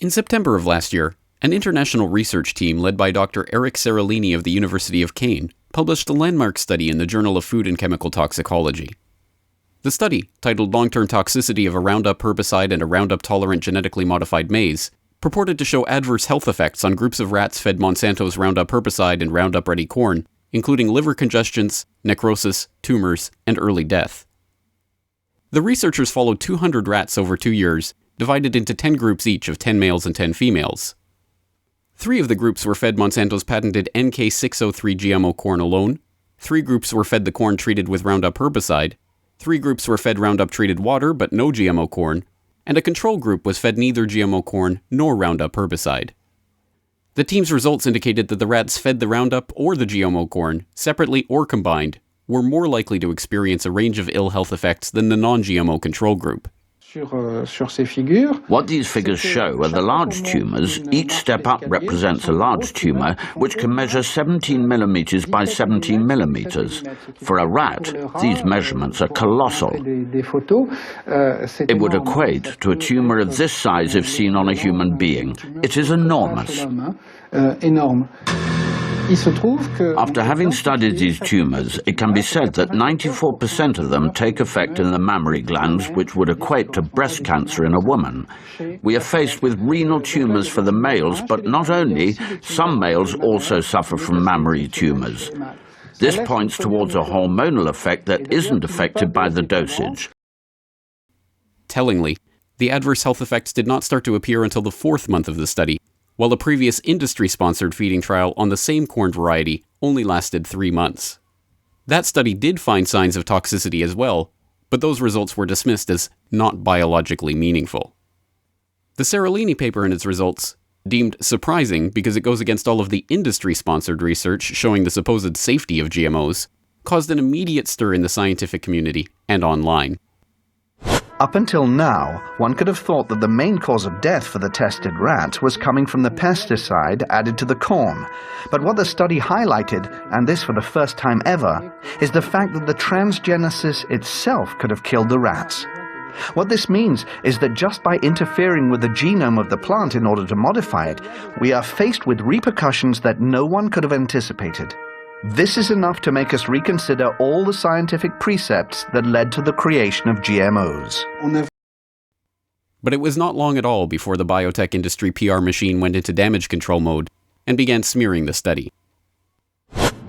In September of last year, an international research team led by Dr. Eric Seralini of the University of Caen published a landmark study in the Journal of Food and Chemical Toxicology. The study, titled Long-Term Toxicity of a Roundup Herbicide and a Roundup-Tolerant Genetically Modified Maize, purported to show adverse health effects on groups of rats fed Monsanto's Roundup herbicide and Roundup-ready corn, including liver congestions, necrosis, tumors, and early death. The researchers followed 200 rats over 2 years, divided into 10 groups each of 10 males and 10 females. 3 of the groups were fed Monsanto's patented NK603 GMO corn alone, 3 groups were fed the corn treated with Roundup herbicide, 3 groups were fed Roundup-treated water but no GMO corn, and a control group was fed neither GMO corn nor Roundup herbicide. The team's results indicated that the rats fed the Roundup or the GMO corn, separately or combined, were more likely to experience a range of ill health effects than the non-GMO control group. What these figures show are the large tumours. Each step up represents a large tumour, which can measure 17 millimetres by 17 millimetres. For a rat, these measurements are colossal. It would equate to a tumour of this size if seen on a human being. It is enormous. After having studied these tumours, it can be said that 94% of them take effect in the mammary glands, which would equate to breast cancer in a woman. We are faced with renal tumours for the males, but not only, some males also suffer from mammary tumours. This points towards a hormonal effect that isn't affected by the dosage. Tellingly, the adverse health effects did not start to appear until the 4th month of the study, while a previous industry-sponsored feeding trial on the same corn variety only lasted 3 months. That study did find signs of toxicity as well, but those results were dismissed as not biologically meaningful. The Seralini paper and its results, deemed surprising because it goes against all of the industry-sponsored research showing the supposed safety of GMOs, caused an immediate stir in the scientific community and online. Up until now, one could have thought that the main cause of death for the tested rats was coming from the pesticide added to the corn. But what the study highlighted, and this for the first time ever, is the fact that the transgenesis itself could have killed the rats. What this means is that just by interfering with the genome of the plant in order to modify it, we are faced with repercussions that no one could have anticipated. This is enough to make us reconsider all the scientific precepts that led to the creation of GMOs. But it was not long at all before the biotech industry PR machine went into damage control mode and began smearing the study.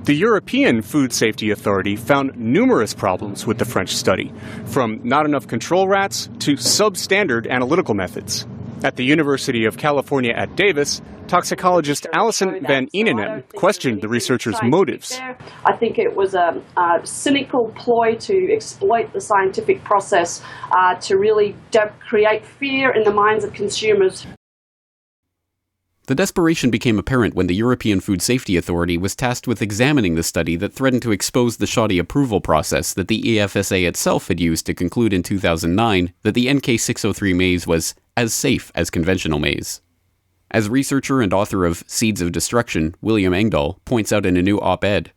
The European Food Safety Authority found numerous problems with the French study, from not enough control rats to substandard analytical methods. At the University of California at Davis, toxicologist Alison Van Eenenen questioned the researchers' motives. I think it was a cynical ploy to exploit the scientific process to really create fear in the minds of consumers. The desperation became apparent when the European Food Safety Authority was tasked with examining the study that threatened to expose the shoddy approval process that the EFSA itself had used to conclude in 2009 that the NK603 maize was as safe as conventional maize. As researcher and author of Seeds of Destruction, William Engdahl, points out in a new op-ed,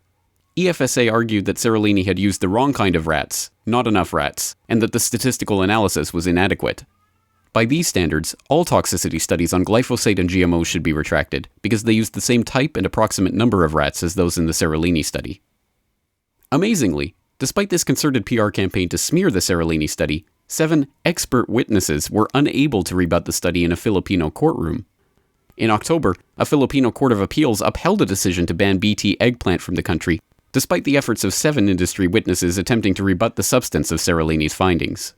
EFSA argued that Seralini had used the wrong kind of rats, not enough rats, and that the statistical analysis was inadequate. By these standards, all toxicity studies on glyphosate and GMOs should be retracted, because they used the same type and approximate number of rats as those in the Seralini study. Amazingly, despite this concerted PR campaign to smear the Seralini study, 7 expert witnesses were unable to rebut the study in a Filipino courtroom. In October, a Filipino court of appeals upheld a decision to ban BT eggplant from the country, despite the efforts of 7 industry witnesses attempting to rebut the substance of Seralini's findings.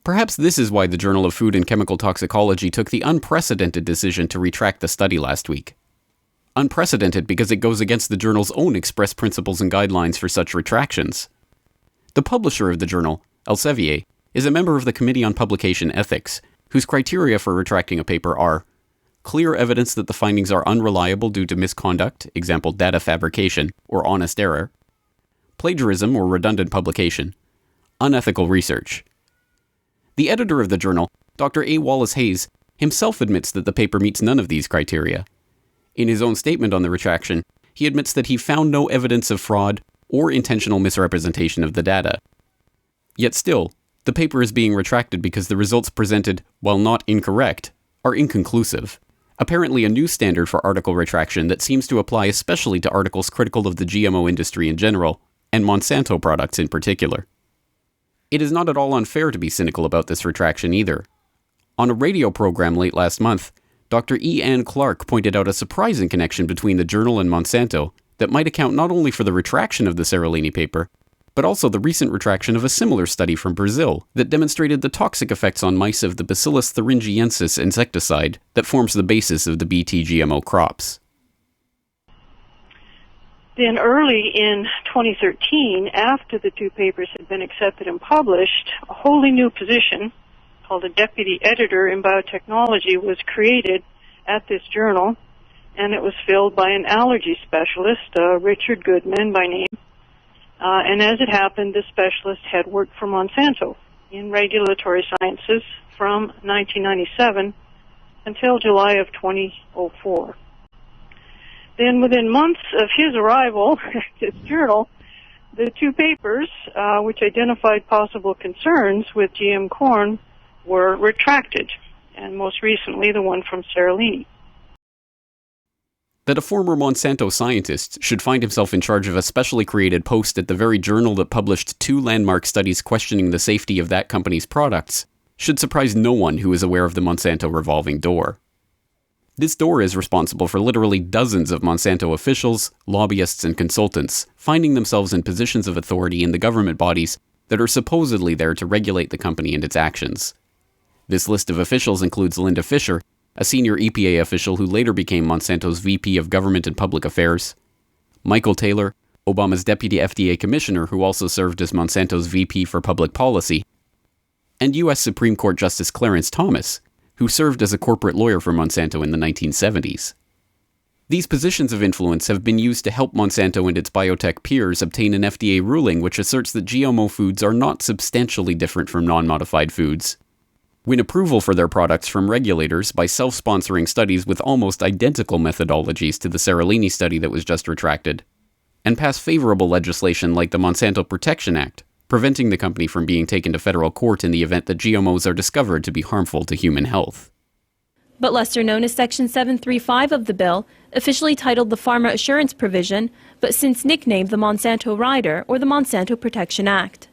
Perhaps this is why the Journal of Food and Chemical Toxicology took the unprecedented decision to retract the study last week. Unprecedented because it goes against the journal's own express principles and guidelines for such retractions. The publisher of the journal, Elsevier, is a member of the Committee on Publication Ethics, whose criteria for retracting a paper are clear evidence that the findings are unreliable due to misconduct, example data fabrication, or honest error, plagiarism or redundant publication, unethical research. The editor of the journal, Dr. A. Wallace Hayes, himself admits that the paper meets none of these criteria. In his own statement on the retraction, he admits that he found no evidence of fraud or intentional misrepresentation of the data. Yet still, the paper is being retracted because the results presented, while not incorrect, are inconclusive. Apparently a new standard for article retraction that seems to apply especially to articles critical of the GMO industry in general, and Monsanto products in particular. It is not at all unfair to be cynical about this retraction either. On a radio program late last month, Dr. E. Ann Clark pointed out a surprising connection between the journal and Monsanto that might account not only for the retraction of the Seralini paper, but also the recent retraction of a similar study from Brazil that demonstrated the toxic effects on mice of the Bacillus thuringiensis insecticide that forms the basis of the Bt GMO crops. Then early in 2013, after the two papers had been accepted and published, a wholly new position called a deputy editor in biotechnology was created at this journal, and it was filled by an allergy specialist, Richard Goodman by name. And as it happened, this specialist had worked for Monsanto in regulatory sciences from 1997 until July of 2004. Then within months of his arrival at this journal, the two papers, which identified possible concerns with GM corn, were retracted, and most recently the one from Seralini. That a former Monsanto scientist should find himself in charge of a specially created post at the very journal that published two landmark studies questioning the safety of that company's products should surprise no one who is aware of the Monsanto revolving door. This door is responsible for literally dozens of Monsanto officials, lobbyists, and consultants finding themselves in positions of authority in the government bodies that are supposedly there to regulate the company and its actions. This list of officials includes Linda Fisher, a senior EPA official who later became Monsanto's VP of Government and Public Affairs, Michael Taylor, Obama's deputy FDA commissioner who also served as Monsanto's VP for Public Policy, and U.S. Supreme Court Justice Clarence Thomas, who served as a corporate lawyer for Monsanto in the 1970s. These positions of influence have been used to help Monsanto and its biotech peers obtain an FDA ruling which asserts that GMO foods are not substantially different from non-modified foods, win approval for their products from regulators by self-sponsoring studies with almost identical methodologies to the Seralini study that was just retracted, and pass favorable legislation like the Monsanto Protection Act, preventing the company from being taken to federal court in the event that GMOs are discovered to be harmful to human health. But lesser known as Section 735 of the bill, officially titled the Pharma Assurance Provision, but since nicknamed the Monsanto Rider or the Monsanto Protection Act.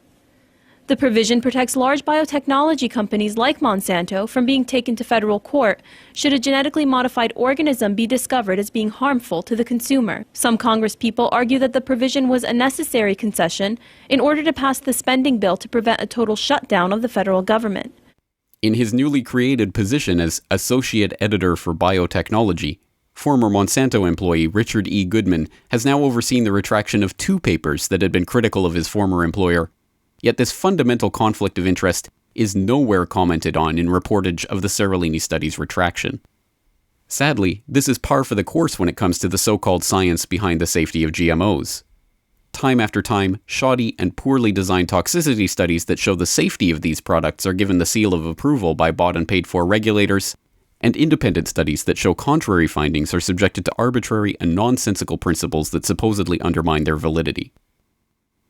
The provision protects large biotechnology companies like Monsanto from being taken to federal court should a genetically modified organism be discovered as being harmful to the consumer. Some Congresspeople argue that the provision was a necessary concession in order to pass the spending bill to prevent a total shutdown of the federal government. In his newly created position as Associate Editor for Biotechnology, former Monsanto employee Richard E. Goodman has now overseen the retraction of two papers that had been critical of his former employer. Yet this fundamental conflict of interest is nowhere commented on in reportage of the Seralini study's retraction. Sadly, this is par for the course when it comes to the so-called science behind the safety of GMOs. Time after time, shoddy and poorly designed toxicity studies that show the safety of these products are given the seal of approval by bought and paid for regulators, and independent studies that show contrary findings are subjected to arbitrary and nonsensical principles that supposedly undermine their validity.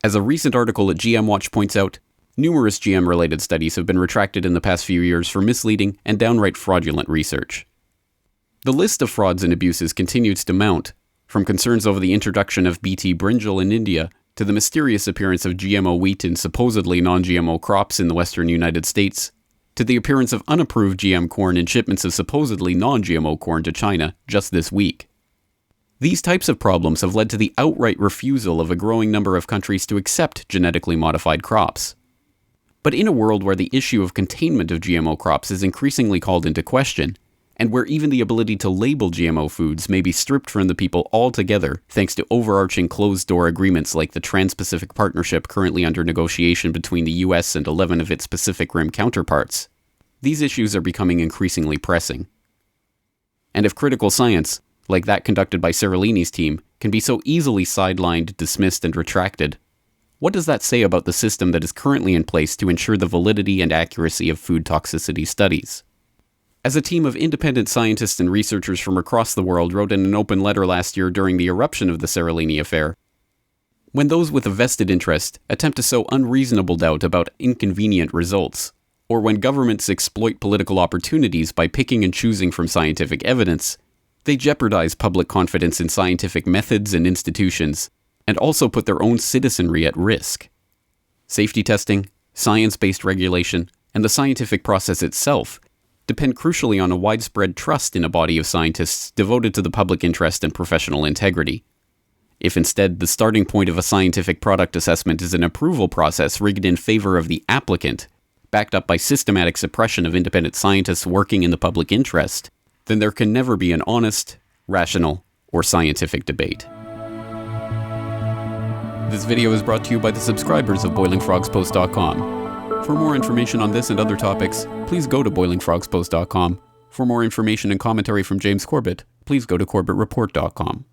As a recent article at GM Watch points out, numerous GM-related studies have been retracted in the past few years for misleading and downright fraudulent research. The list of frauds and abuses continues to mount, from concerns over the introduction of Bt brinjal in India to the mysterious appearance of GMO wheat in supposedly non-GMO crops in the western United States, to the appearance of unapproved GM corn in shipments of supposedly non-GMO corn to China just this week. These types of problems have led to the outright refusal of a growing number of countries to accept genetically modified crops. But in a world where the issue of containment of GMO crops is increasingly called into question, and where even the ability to label GMO foods may be stripped from the people altogether thanks to overarching closed-door agreements like the Trans-Pacific Partnership currently under negotiation between the US and 11 of its Pacific Rim counterparts, these issues are becoming increasingly pressing. And if critical science, like that conducted by Seralini's team, can be so easily sidelined, dismissed, and retracted, what does that say about the system that is currently in place to ensure the validity and accuracy of food toxicity studies? As a team of independent scientists and researchers from across the world wrote in an open letter last year during the eruption of the Seralini affair, when those with a vested interest attempt to sow unreasonable doubt about inconvenient results, or when governments exploit political opportunities by picking and choosing from scientific evidence, they jeopardize public confidence in scientific methods and institutions, and also put their own citizenry at risk. Safety testing, science-based regulation, and the scientific process itself depend crucially on a widespread trust in a body of scientists devoted to the public interest and professional integrity. If instead the starting point of a scientific product assessment is an approval process rigged in favor of the applicant, backed up by systematic suppression of independent scientists working in the public interest, then there can never be an honest, rational, or scientific debate. This video is brought to you by the subscribers of BoilingFrogsPost.com. For more information on this and other topics, please go to BoilingFrogsPost.com. For more information and commentary from James Corbett, please go to coberttreport.com.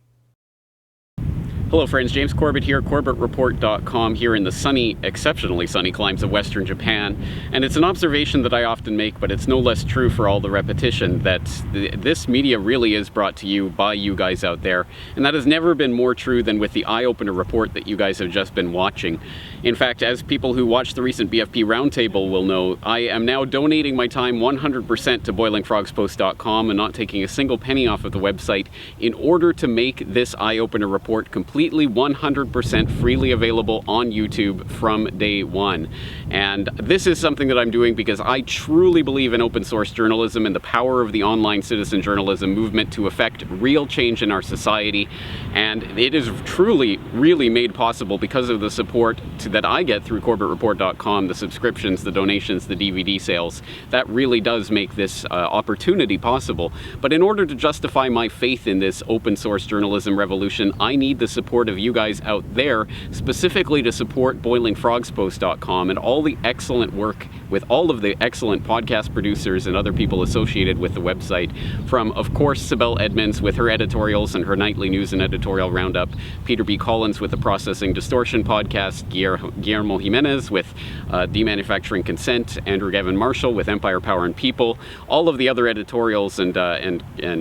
Hello friends, James Corbett here, coberttreport.com, here in the sunny, exceptionally sunny climes of Western Japan. And it's an observation that I often make, but it's no less true for all the repetition, that this media really is brought to you by you guys out there. And that has never been more true than with the eye-opener report that you guys have just been watching. In fact, as people who watched the recent BFP Roundtable will know, I am now donating my time 100% to BoilingFrogsPost.com and not taking a single penny off of the website in order to make this eye-opener report completely 100% freely available on YouTube from day one. And this is something that I'm doing because I truly believe in open source journalism and the power of the online citizen journalism movement to affect real change in our society. And it is truly, really made possible because of the support that I get through coberttreport.com, the subscriptions, the donations, the DVD sales. That really does make this opportunity possible. But in order to justify my faith in this open source journalism revolution, I need the support of you guys out there, specifically to support BoilingFrogsPost.com and all the excellent work with all of the excellent podcast producers and other people associated with the website, from, of course, Sibel Edmonds with her editorials and her nightly news and editorial roundup, Peter B. Collins with the Processing Distortion podcast, Guillermo Jimenez with Demanufacturing Consent, Andrew Gavin Marshall with Empire, Power, and People, all of the other editorials and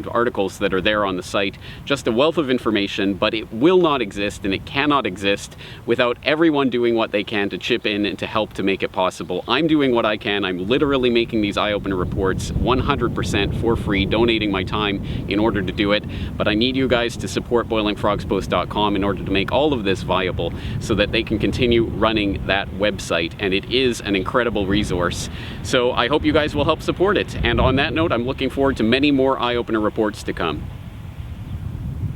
articles that are there on the site. Just a wealth of information, but it will not exist and it cannot exist without everyone doing what they can to chip in and to help to make it possible. I'm doing what I can. I'm literally making these eye-opener reports 100% for free, donating my time in order to do it. But I need you guys to support BoilingFrogsPost.com in order to make all of this viable so that they can continue running that website. And it is an incredible resource. So I hope you guys will help support it. And on that note, I'm looking forward to many more eye-opener reports to come.